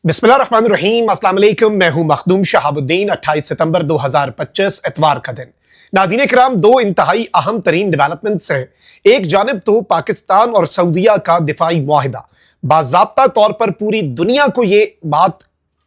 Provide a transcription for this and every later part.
बिस्मिल्लाहिर्रहमानिर्रहीम, अस्सलाम वालेकुम। मैं हूं मखदूम शहाबुद्दीन। 28 सितंबर 2025 इतवार का दिन। नाज़रीन किराम, दो इंतहाई अहम तरीन डेवलपमेंट्स हैं। एक जानिब तो पाकिस्तान और सऊदीया का दिफाई मुआहिदा, बाज़ाब्ता तौर पर पूरी दुनिया को ये बात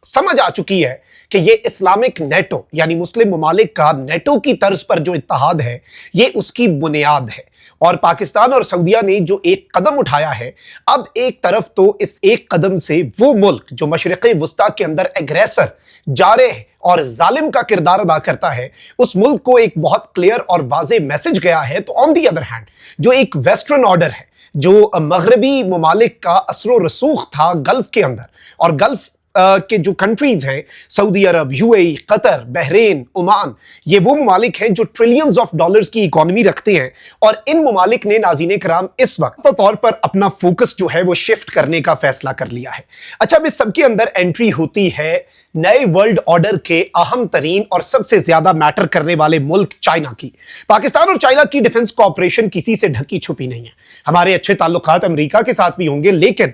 समझ आ चुकी है कि ये इस्लामिक नेटो यानी मुस्लिम ममालिक का नेटो की तर्ज पर जो इत्तेहाद है, ये उसकी बुनियाद है। और पाकिस्तान और सऊदीया ने जो एक कदम उठाया है, अब एक तरफ तो इस एक कदम से वो मुल्क जो मशरिक़े वुस्ता के अंदर एग्रेसर, जारह और जालिम का किरदार अदा करता है, उस मुल्क को एक बहुत क्लियर और वाज़े मैसेज गया है। तो ऑन दी अदर हैंड जो एक वेस्टर्न ऑर्डर है, जो मगरबी ममालिक का असरो रसूख था गल्फ के अंदर, और गल्फ के जो कंट्रीज हैं, सऊदी अरब, यूएई, कतर, बहरीन, ओमान, ये वो ममालिक हैं जो ट्रिलियंस ऑफ डॉलर्स की इकोनॉमी रखते हैं। और इन ममालिक ने नाज़रीन कराम इस वक्त तौर पर अपना फोकस जो है वो शिफ्ट करने का फैसला कर लिया है। अच्छा, अब इस सबके अंदर एंट्री होती है नए वर्ल्ड ऑर्डर के अहम तरीन और सबसे ज्यादा मैटर करने वाले मुल्क चाइना की। पाकिस्तान और चाइना की डिफेंस कॉपरेशन किसी से ढकी छुपी नहीं है। हमारे अच्छे ताल्लुकात अमेरिका के साथ भी होंगे, लेकिन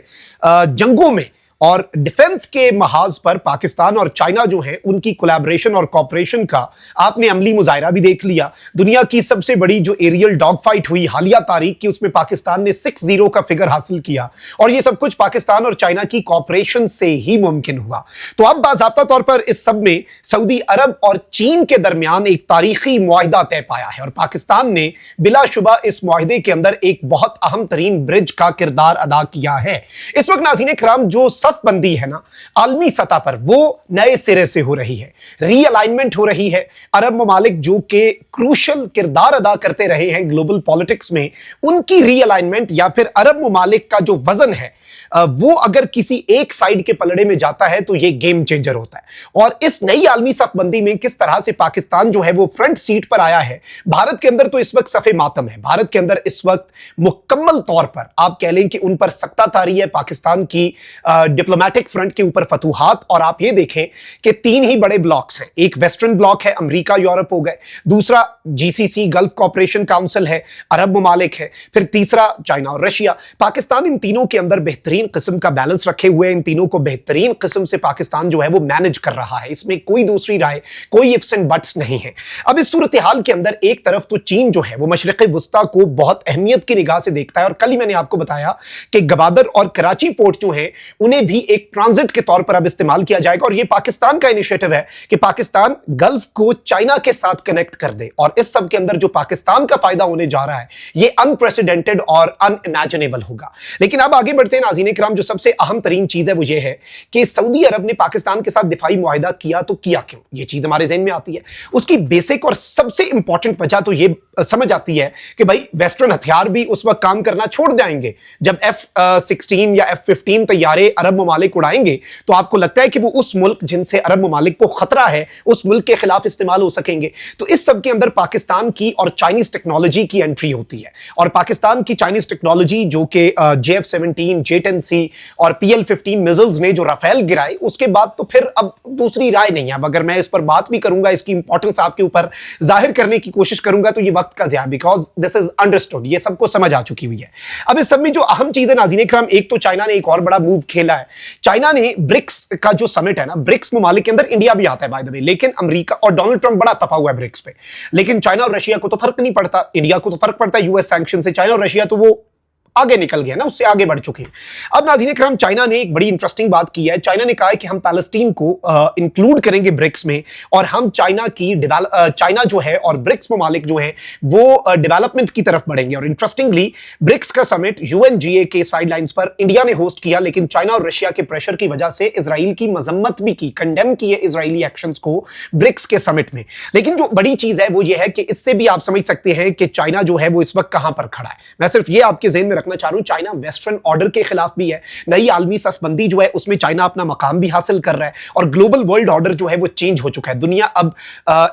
जंगों में और डिफेंस के महाज पर पाकिस्तान और चाइना जो है, उनकी कोलैबोरेशन और कॉपरेशन का आपने अमली मुजाहिरा भी देख लिया। दुनिया की सबसे बड़ी जो एरियल डॉग फाइट हुई हालिया तारीख की, उसमें पाकिस्तान ने 6-0 का फिगर हासिल किया, और ये सब कुछ पाकिस्तान और चाइना की कॉपरेशन से ही मुमकिन हुआ। तो अब बाज़ाब्ता तौर पर इस सब में सऊदी अरब और चीन के दरमियान एक तारीखी मुआहिदा तय पाया है, और पाकिस्तान ने बिलाशुबा इस मुआहिदे के अंदर एक बहुत अहम तरीन ब्रिज का किरदार अदा किया है। इस वक्त नाज़रीन किराम जो बंदी है ना, आलमी सतह पर वो नए सिरे से हो रही है, रीअलाइनमेंट हो रही है। अरब ममालिक जो के क्रूशल किरदार अदा करते रहे हैं ग्लोबल पॉलिटिक्स में, उनकी रीअलाइनमेंट या फिर अरब ममालिक का जो वजन है वो अगर किसी एक साइड के पलड़े में जाता है तो ये गेम चेंजर होता है। और इस नई आलमी सफबंदी में किस तरह से पाकिस्तान जो है वो फ्रंट सीट पर आया है। भारत के अंदर तो इस वक्त सफे मातम है। भारत के अंदर इस वक्त मुकम्मल तौर पर आप कह लें कि उन पर सख्ता तारी है। पाकिस्तान की डिप्लोमेटिक फ्रंट के ऊपर फतूहात, और आप ये देखें कि 3 ही बड़े ब्लॉक्स हैं। एक वेस्टर्न ब्लॉक है, अमेरिका यूरोप हो गए, दूसरा जीसीसी गल्फ कॉपरेशन काउंसिल है, अरब ममालिक है, फिर तीसरा चाइना और रशिया। पाकिस्तान इन तीनों के अंदर बेहतरीन किस्म का बैलेंस रखे हुए, इन तीनों को बेहतरीन किस्म से पाकिस्तान जो है वो मैनेज कर रहा है। इसमें कोई दूसरी राय, कोई इफ्स एंड बट्स नहीं है। अब इस सूरत हाल के अंदर एक तरफ तो चीन जो है वो मशरिक़े वुस्ता को बहुत अहमियत की निगाह से देखता है, और कल ही मैंने आपको बताया कि गवादर और कराची पोर्ट जो है उन्हें भी एक ट्रांजिट के तौर पर अब इस्तेमाल किया जाएगा। और यह पाकिस्तान का इनिशिएटिव है कि पाकिस्तान गल्फ को चाइना के साथ कनेक्ट कर दे, और इस सब के अंदर जो पाकिस्तान का फायदा होने जा रहा है यह अनप्रेसिडेंटेड और अनइमेजिनेबल होगा। लेकिन अब आगे बढ़ते हैं नाज़रीन इकराम, जो सबसे अहम तरीन चीज है वो ये है कि सऊदी अरब ने पाकिस्तान के साथ दिफाई मुआहिदा किया, तो किया क्यों? ये चीज हमारे ज़हन में आती है। उसकी बेसिक और सबसे इंपॉर्टेंट वजह तो ये समझ आती है कि भाई वेस्टर्न हथियार भी उस वक्त काम करना छोड़ जाएंगे जब F-16 या F-15 तैयारे अरब ममालिक उड़ाएंगे। तो आपको लगता है कि वो उस मुल्क जिनसे अरब ममालिक को खतरा है, उस मुल्क के खिलाफ इस्तेमाल हो सकेंगे। तो इस सब के अंदर पाकिस्तान की और चाइनीज टेक्नोलॉजी की एंट्री होती है, और पाकिस्तान की चाइनीज टेक्नोलॉजी जो कि JF-17, J-10C और PL-15 मिसाइल्स ने जो राफेल गिराए, उसके बाद तो फिर अब दूसरी राय नहीं है। अब अगर मैं इस पर बात भी करूंगा, इसकी इंपॉर्टेंस आपके ऊपर जाहिर करने की कोशिश करूंगा, तो ये वक्त का ज़िया, बिकॉज दिस इज अंडरस्टूड, ये सबको समझ आ चुकी हुई है। अब इस सब में जो अहम चीज है नाज़रीन इकराम, एक तो चाइना ने एक और बड़ा मूव खेला है। चाइना ने ब्रिक्स का जो समिट है ना, ब्रिक्स ममालिक के अंदर इंडिया भी आता है बाय द वे, लेकिन अमेरिका और डोनाल्ड ट्रंप बड़ा तपा हुआ है ब्रिक्स पे। लेकिन चाइना और रशिया को तो फर्क नहीं पड़ता, इंडिया को तो फर्क पड़ता है यूएस सैंक्शन से। चाइना और रशिया तो वो आगे निकल गया ना, उससे आगे बढ़ चुके हैं। अब नाज़रीन इकराम, चाइना ने एक बड़ी इंटरेस्टिंग बात की है। चाइना ने कहा है कि हम पैलेस्टीन को इंक्लूड करेंगे ब्रिक्स में, और हम चाइना जो है और ब्रिक्स ममालिक जो है वो डेवलपमेंट की तरफ बढ़ेंगे। और इंटरेस्टिंगली ब्रिक्स का समिट UNGA के साइडलाइंस पर इंडिया ने होस्ट किया, लेकिन चाइना और रशिया के प्रेशर की वजह से इजराइल की मजम्मत भी की, कंडेम की है इजरायली एक्शंस को ब्रिक्स के समिट में। लेकिन जो बड़ी चीज है वो ये है कि इससे भी आप समझ सकते हैं कि चाइना जो है वो इस वक्त कहां पर खड़ा है। मैं सिर्फ ये आपके ज़हन में चाह रहा हूं, चाइना वेस्टर्न ऑर्डर के खिलाफ भी है। नई आलमी सफबंदी जो है उसमें चाइना अपना मकाम भी हासिल कर रहा है, और ग्लोबल वर्ल्ड ऑर्डर जो है वो चेंज हो चुका है। दुनिया अब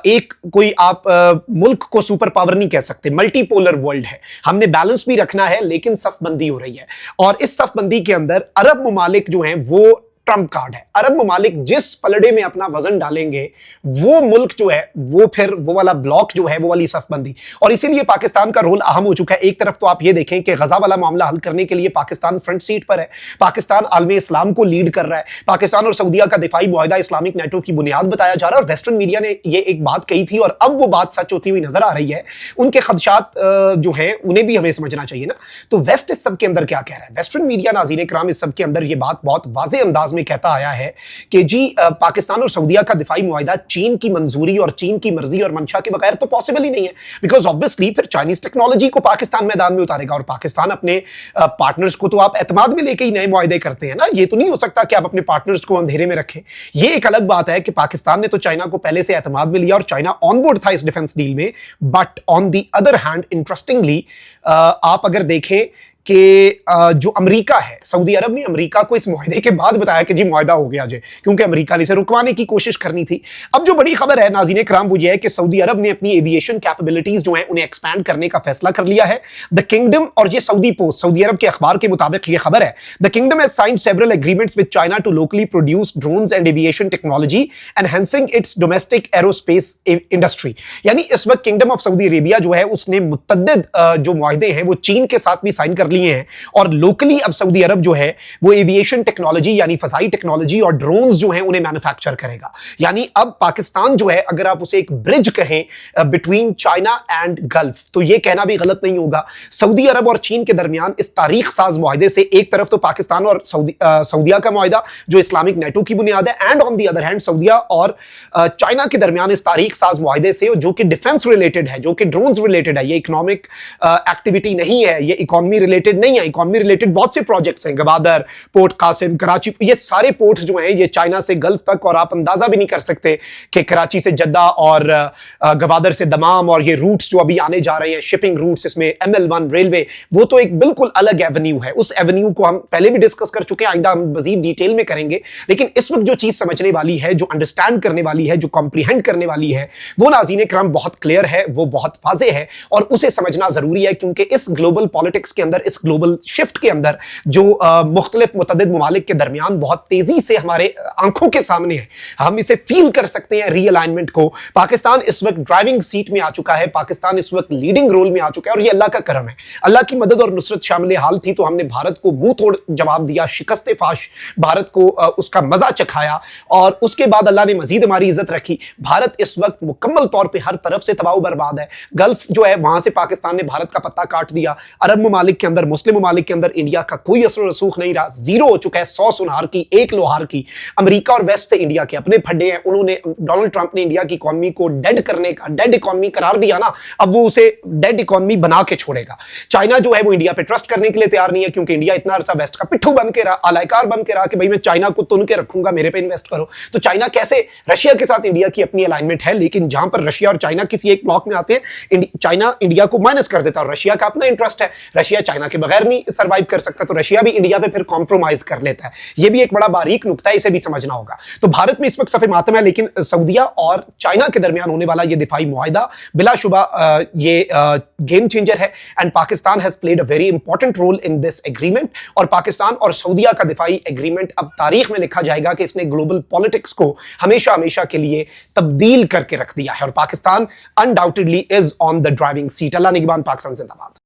एक कोई आप मुल्क को सुपर पावर नहीं कह सकते, मल्टीपोलर वर्ल्ड है। हमने बैलेंस भी रखना है, लेकिन सफबंदी हो रही है, और इस सफबंदी के अंदर अरब ममालिक जो हैं वो ट्रम्प कार्ड है। अरब ममालिक जिस पलड़े में अपना वजन डालेंगे वो मुल्क जो है वो फिर वो वाला ब्लॉक जो है वो वाली सफबंदी, और इसीलिए पाकिस्तान का रोल अहम हो चुका है। एक तरफ तो आप ये देखें कि गजा वाला मामला हल करने के लिए पाकिस्तान फ्रंट सीट पर है, पाकिस्तान आलमी इस्लाम को लीड कर रहा है, पाकिस्तान और सऊदीया का दिफाई मुआहदा इस्लामिक नेटो की बुनियाद बताया जा रहा है, और वेस्टर्न मीडिया ने ये एक बात कही थी और अब वो बात सच होती हुई नजर आ रही है। उनके खदशात जो हैं उन्हें भी हमें समझना चाहिए ना। तो वेस्ट इस सब के अंदर क्या कह रहा है? वेस्टर्न मीडिया नाज़रीन इकराम इस सब के अंदर ये बात बहुत वाज़ेह अंदाज में कहता आया है कि जी पाकिस्तान और सऊदीया का दिफाई मुआहदा चीन की मंजूरी और चीन की मर्जी और मंशा के बगैर तो पॉसिबल ही नहीं है, बिकॉज ऑब्वियसली फिर चाइनीज टेक्नोलॉजी को पाकिस्तान मैदान में उतारेगा, और पाकिस्तान अपने पार्टनर्स को तो आप एतमाद में लेके ही नए मुआहदे करते हैं ना। ये तो नहीं हो सकता कि आप अपने पार्टनर्स को अंधेरे में रखें। ये एक अलग बात है कि पाकिस्तान ने तो चाइना को पहले से एतमाद में लिया और चाइना ऑन बोर्ड था इस डिफेंस डील में, but on the other hand interestingly आप अगर देखें कि जो अमेरिका है, सऊदी अरब ने अमेरिका को इस मुआहदे के बाद बताया कि जी मुआहदा हो गया जी, क्योंकि अमेरिका ने इसे रुकवाने की कोशिश करनी थी। अब जो बड़ी खबर है नाज़रीन इकराम वो ये है कि सऊदी अरब ने अपनी एविएशन कैपेबिलिटीज जो हैं उन्हें एक्सपैंड करने का फैसला कर लिया है। द किंगडम, और ये सऊदी पोस्ट सऊदी अरब के अखबार के मुताबिक ये खबर है, the kingdom has signed several agreements with China to locally produce drones and aviation technology enhancing its domestic aerospace industry. यानी इस वक्त किंगडम ऑफ सऊदी अरेबिया जो है उसने मुतअद्दिद जो मुआहदे हैं वो चीन के साथ भी साइन कर लिए हैं, और लोकली अब सऊदी अरब जो है वो एविएशन टेक्नोलॉजी यानी फजाई टेक्नोलॉजी और ड्रोन्स जो हैं उन्हें मैन्युफैक्चर करेगा। यानी अब पाकिस्तान जो है अगर आप उसे एक ब्रिज कहें बिटवीन चाइना एंड गल्फ, तो ये कहना भी गलत नहीं होगा। सऊदी अरब और चीन के दरमियान इस तारीख साज मुआहदे से एक तरफ तो पाकिस्तान और सऊदीया का मुआहदा जो इस्लामिक नेटो की बुनियाद है, and on the other hand सऊदीया और चाइना के दरमियान इस तारीख साज मुआहदे से जो कि डिफेंस रिलेटेड है, जो कि ड्रोन्स रिलेटेड है, ये इकोनॉमिक एक्टिविटी नहीं है, ये इकोनॉमी रिलेटेड नहीं है। इकोनॉमी रिलेटेड बहुत से प्रोजेक्ट्स हैं, गवादर, पोर्ट कासिम, कराची, ये सारे पोर्ट्स जो हैं ये चाइना से गल्फ तक, और आप अंदाजा भी नहीं कर सकते कि कराची से जद्दा और गवादर से दमाम और ये रूट्स जो अभी आने जा रहे हैं, शिपिंग रूट्स, इसमें ML1 रेलवे, वो तो एक बिल्कुल अलग एवेन्यू है। उस एवेन्यू को हम पहले भी डिस्कस कर चुके हैं, आइंदा हम मजीद डिटेल में करेंगे। लेकिन इस वक्त जो चीज समझने वाली है, जो अंडरस्टैंड करने वाली है, जो कॉम्प्रीहेंड करने वाली है, वो नाज़रीन इकराम बहुत क्लियर है, वो बहुत वाज़ेह है, और उसे समझना जरूरी है, क्योंकि इस ग्लोबल पॉलिटिक्स के अंदर, इस ग्लोबल शिफ्ट के अंदर जो मुख्तलिफ मुतअद्दिद ममालिक के दरमियान बहुत तेजी से हमारे आंखों के सामने है, हम इसे फील कर सकते हैं रीअलाइनमेंट को। पाकिस्तान इस वक्त ड्राइविंग सीट में आ चुका है, पाकिस्तान इस वक्त लीडिंग रोल में आ चुका है, और ये अल्लाह का करम है, अल्लाह की मदद और नुसरत शामिल हाल थी तो हमने भारत को मुंह तोड़ जवाब दिया, शिकस्त फाश भारत को उसका मजा चखाया, और उसके बाद अल्लाह ने मजीद हमारी इज्जत रखी। भारत इस वक्त मुकम्मल तौर पर हर तरफ से तबाह बर्बाद है। गल्फ जो है वहां से पाकिस्तान ने भारत का पत्ता काट दिया, अरब ममालिक के अंदर, मुस्लिम ममालिक के अंदर इंडिया का कोई असर रसूख नहीं रहा, जीरो हो चुका है, 100 सुनार की 1 लोहार की। अमेरिका और वेस्ट से इंडिया के अपने फड्डे हैं, उन्होंने, डोनाल्ड ट्रंप ने इंडिया की इकोनॉमी को डेड करने का, डेड इकोनॉमी करार दिया ना, अब वो उसे डेड इकोनॉमी बना के छोड़ेगा। चाइना जो है वो इंडिया पे ट्रस्ट करने के लिए तैयार नहीं है, क्योंकि इंडिया इतना अरसा वेस्ट का पिट्ठू बन के रहा, अलायकार बन के रहा कि भाई मैं चाइना को तुन के रखूंगा, मेरे पे इन्वेस्ट करो। तो चाइना कैसे, रशिया के साथ इंडिया की अपनी अलाइनमेंट है, लेकिन जहां पर रशिया और चाइना किसी एक ब्लॉक में आते हैं, चाइना इंडिया को माइनस कर देता है, और रशिया का अपना इंटरेस्ट है, रशिया चाइना के बगैर नहीं सर्वाइव कर सकता, तो रशिया भी इंडिया पे फिर कॉम्प्रोमाइज कर लेता है। ये भी एक बड़ा बारीक नुक्ता है, इसे भी समझना होगा। तो भारत में इस वक्त सफे मातम है, लेकिन सऊदीया और चाइना के दरमियान होने वाला ये दिफाई मुआहदा बिलाशुबा ये गेम चेंजर है, and Pakistan has played a very important role in this agreement. और पाकिस्तान और सऊदीया का दिफाई एग्रीमेंट अब तारीख में लिखा जाएगा कि इसने ग्लोबल पॉलिटिक्स को हमेशा हमेशा के लिए तब्दील करके रख दिया है, और Pakistan undoubtedly is on the driving seat. अल्लाह निगहबान, पाकिस्तान जिंदाबाद।